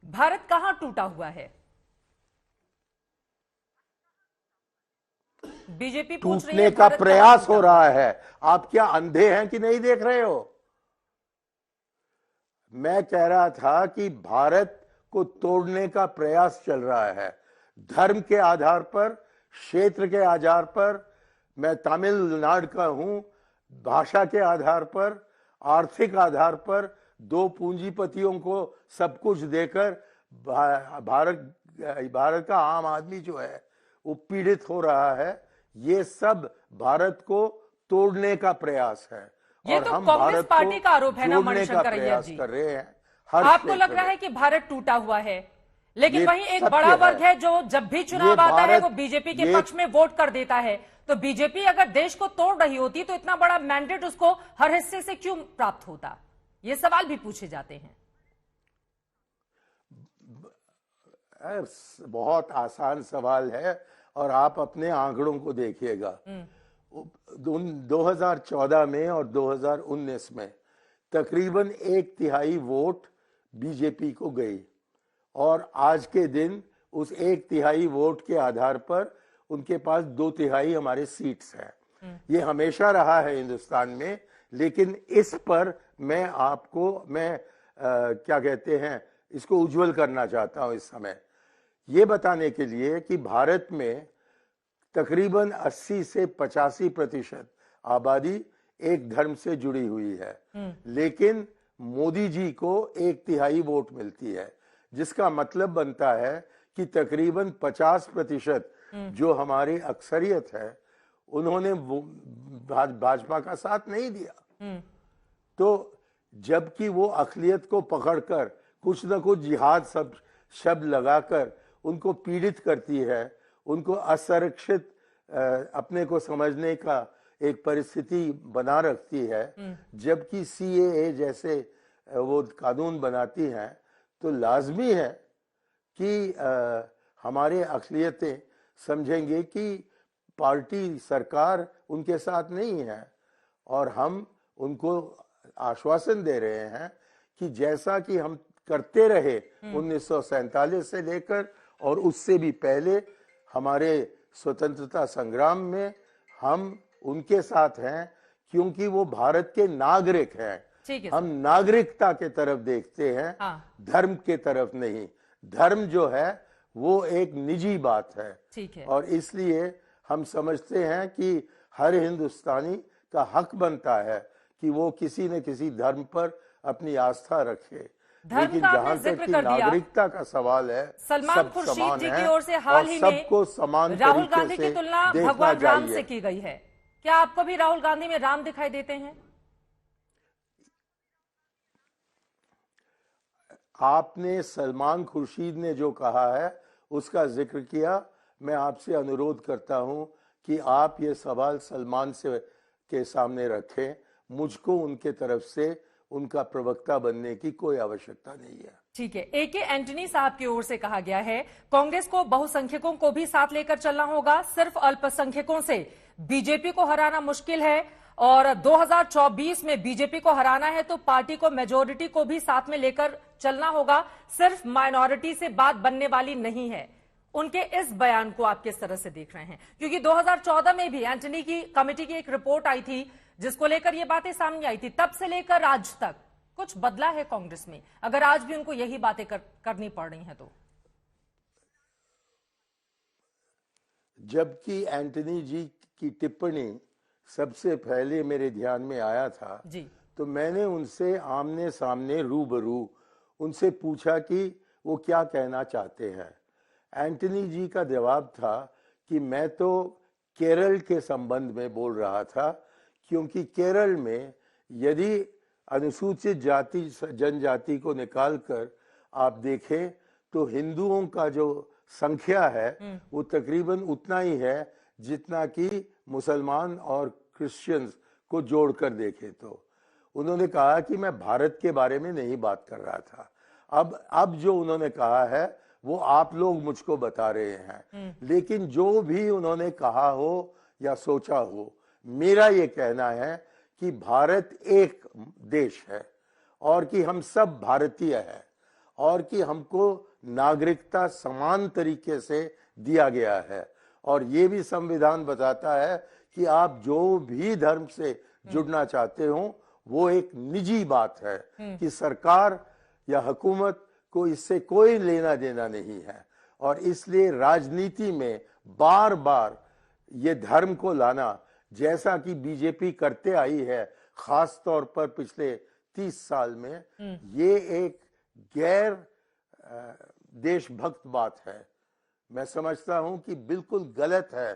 भारत कहां टूटा हुआ है? बीजेपी पूछ रही है टूटने का भारत कहां प्रयास टूटा हो हुआ रहा है? है। आप क्या अंधे हैं कि नहीं देख रहे हो? मैं कह रहा था कि भारत को तोड़ने का प्रयास चल रहा है, धर्म के आधार पर, क्षेत्र के आधार पर। मैं तमिलनाडु का हूं, भाषा के आधार पर, आर्थिक आधार पर दो पूंजीपतियों को सब कुछ देकर भारत भारत का आम आदमी जो है वो पीड़ित हो रहा है। ये सब भारत को तोड़ने का प्रयास है ये और तो हम कांग्रेस भारत को पार्टी का आरोप है ना जोड़ने का मणिशंकर अय्यर प्रयास जी। कर रहे हैं हर आपको लग क्षेत्र रहा में। है कि भारत टूटा हुआ है, लेकिन ये वहीं एक बड़ा सत्य वर्ग है जो जब भी ये चुनाव आता है वो भारत बीजेपी के ये पक्ष में वोट कर देता है। तो बीजेपी अगर देश को तोड़ रही होती तो इतना बड़ा मैंडेट उसको हर हिस्से से क्यों प्राप्त होता? ये सवाल भी पूछे जाते हैं। बहुत आसान सवाल है और आप अपने आंकड़ों को देखिएगा। 2014 में और 2019 में तकरीबन 1/3 वोट बीजेपी को गई और आज के दिन उस 1/3 वोट के आधार पर उनके पास 2/3 हमारे सीट्स हैं। ये हमेशा रहा है हिंदुस्तान में, लेकिन इस पर मैं क्या कहते हैं, इसको उज्जवल करना चाहता हूं इस समय, ये बताने के लिए कि भारत में तकरीबन 80 से 85% आबादी एक धर्म से जुड़ी हुई है, लेकिन मोदी जी को 1/3 वोट मिलती है, जिसका मतलब बनता है कि तकरीबन 50% जो हमारी अक्सरियत है उन्होंने भाजपा का साथ नहीं दिया। तो जबकि वो अक़लियत को पकड़कर कुछ न कुछ जिहाद सब शब्द लगाकर उनको पीड़ित करती है, उनको असुरक्षित अपने को समझने का एक परिस्थिति बना रखती है, जबकि सीएए जैसे वो कानून बनाती हैं, तो लाजमी है कि हमारे अक़लियतें समझेंगे कि पार्टी सरकार उनके साथ नहीं है और हम उनको आश्वासन दे रहे हैं कि जैसा कि हम करते रहे 1947 से लेकर और उससे भी पहले हमारे स्वतंत्रता संग्राम में, हम उनके साथ हैं क्योंकि वो भारत के नागरिक हैं। हम नागरिकता के तरफ देखते हैं, धर्म के तरफ नहीं। धर्म जो है वो एक निजी बात है, ठीक है। और इसलिए हम समझते हैं कि हर हिंदुस्तानी का हक बनता है कि वो किसी न किसी धर्म पर अपनी आस्था रखे। लेकिन जहां तक कि नागरिकता का सवाल है, सलमान खुर्शीद जी की ओर से हाल ही में सबको समान राहुल गांधी की तुलना भगवान राम से की गई है। क्या आपको भी राहुल गांधी में राम दिखाई देते हैं? आपने सलमान खुर्शीद ने जो कहा है उसका जिक्र किया। मैं आपसे अनुरोध करता हूं कि आप ये सवाल सलमान से के सामने रखें। मुझको उनके तरफ से उनका प्रवक्ता बनने की कोई आवश्यकता नहीं है। ठीक है। एके एंटनी साहब की ओर से कहा गया है कांग्रेस को बहुसंख्यकों को भी साथ लेकर चलना होगा, सिर्फ अल्पसंख्यकों से बीजेपी को हराना मुश्किल है और 2024 में बीजेपी को हराना है तो पार्टी को मेजोरिटी को भी साथ में लेकर चलना होगा, सिर्फ माइनॉरिटी से बात बनने वाली नहीं है। उनके इस बयान को आप किस तरह से देख रहे हैं? क्योंकि 2014 में भी एंटनी की कमेटी की एक रिपोर्ट आई थी जिसको लेकर ये बातें सामने आई थी, तब से लेकर आज तक कुछ बदला है कांग्रेस में? अगर आज भी उनको यही बातें करनी पड़ रही हैं तो जबकि एंटनी जी की टिप्पणी सबसे पहले मेरे ध्यान में आया था जी, तो मैंने उनसे आमने सामने रूबरू उनसे पूछा कि वो क्या कहना चाहते हैं। एंटनी जी का जवाब था कि मैं तो केरल के संबंध में बोल रहा था, क्योंकि केरल में यदि अनुसूचित जाति जनजाति को निकालकर आप देखें तो हिंदुओं का जो संख्या है वो तकरीबन उतना ही है जितना कि मुसलमान और क्रिश्चियंस को जोड़कर देखें। तो उन्होंने कहा कि मैं भारत के बारे में नहीं बात कर रहा था। अब जो उन्होंने कहा है वो आप लोग मुझको बता रहे हैं, लेकिन जो भी उन्होंने कहा हो या सोचा हो, मेरा ये कहना है कि भारत एक देश है और कि हम सब भारतीय हैं और कि हमको नागरिकता समान तरीके से दिया गया है। और ये भी संविधान बताता है कि आप जो भी धर्म से जुड़ना चाहते हो वो एक निजी बात है, कि सरकार या हुकूमत को इससे कोई लेना देना नहीं है। और इसलिए राजनीति में बार बार ये धर्म को लाना, जैसा कि बीजेपी करते आई है खास तौर पर पिछले 30 साल में, ये एक गैर देशभक्त बात है। मैं समझता हूं कि बिल्कुल गलत है